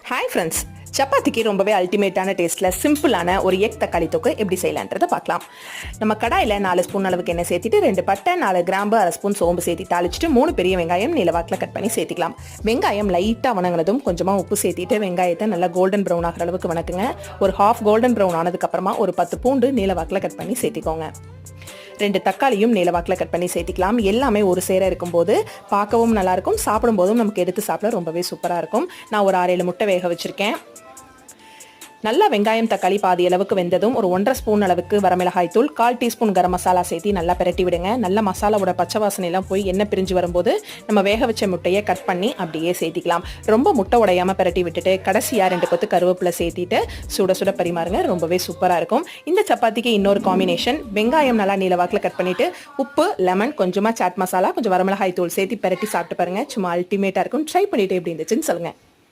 Hi friends, சப்பாத்திக்கு ரொம்பவே அல்டிமேட்டான டேஸ்ட்டில் சிம்பிளான ஒரு எக் தக்காளி தொக்கு எப்படி செய்யலான்றதை பார்க்கலாம். நம்ம கடாயில் 4 ஸ்பூன் அளவுக்கு எண்ணெய் சேர்த்துட்டு 2 பட்டை, 4 கிராம்பு, 1/2 ஸ்பூன் சோம்பு சேர்த்து தாளிச்சிட்டு 3 பெரிய வெங்காயம் நீளவாக்கில் கட் பண்ணி சேர்த்துக்கலாம். வெங்காயம் லைட்டாக வணங்கினதும் கொஞ்சமாக உப்பு சேர்த்திட்டு வெங்காயத்தை நல்லா கோல்டன் ப்ரௌன் ஆகிற அளவுக்கு வணக்குங்க. ஒரு ஹாஃப் கோல்டன் ப்ரௌன் ஆனதுக்கப்புறமா ஒரு 10 பூண்டு நீளவாக்கில் கட் பண்ணி சேர்த்திக்கோங்க. 2 தக்காளியும் நீளவாக்கில் கட் பண்ணி சேர்த்திக்கலாம். எல்லாமே ஒரு சேர இருக்கும்போது பார்க்கவும் நல்லாயிருக்கும், சாப்பிடும்போதும் நமக்கு எடுத்து சாப்பிட ரொம்பவே சூப்பராக இருக்கும். நான் ஒரு 6-7 முட்டை வேக வச்சுருக்கேன். நல்லா வெங்காயம் தக்காளி பாதி அளவுக்கு வெந்ததும் ஒரு 1.5 ஸ்பூன் அளவுக்கு வரமிளகாய் தூள், 1/4 டீஸ்பூன் கரம் மசாலா சேர்த்து நல்லா பிரட்டி விடுங்க. நல்ல மசாலாவோட பச்சை வாசனையெல்லாம் போய் எண்ணெய் பிரிஞ்சு வரும்போது நம்ம வேக வச்ச முட்டையை கட் பண்ணி அப்படியே சேர்த்திக்கலாம். ரொம்ப முட்டை உடையாமல் பிரட்டி விட்டுட்டு கடைசியாக 2 கொத்து கருவேப்பிலை சேர்த்திட்டு சுட சுட பரிமாறுங்க. ரொம்பவே சூப்பராக இருக்கும். இந்த சப்பாத்திக்கு இன்னொரு காம்பினேஷன், வெங்காயம் நல்லா நீளவாக்கில் கட் பண்ணிவிட்டு உப்பு, லெமன், கொஞ்சமாக சாட் மசாலா, கொஞ்சம் வரமிளகாய் தூள் சேர்த்து பிரட்டி சாப்பிட்டு பாருங்கள். சும்மா அல்டிமேட்டாக இருக்கும். ட்ரை பண்ணிவிட்டு எப்படி இருந்துச்சுன்னு சொல்லுங்கள்.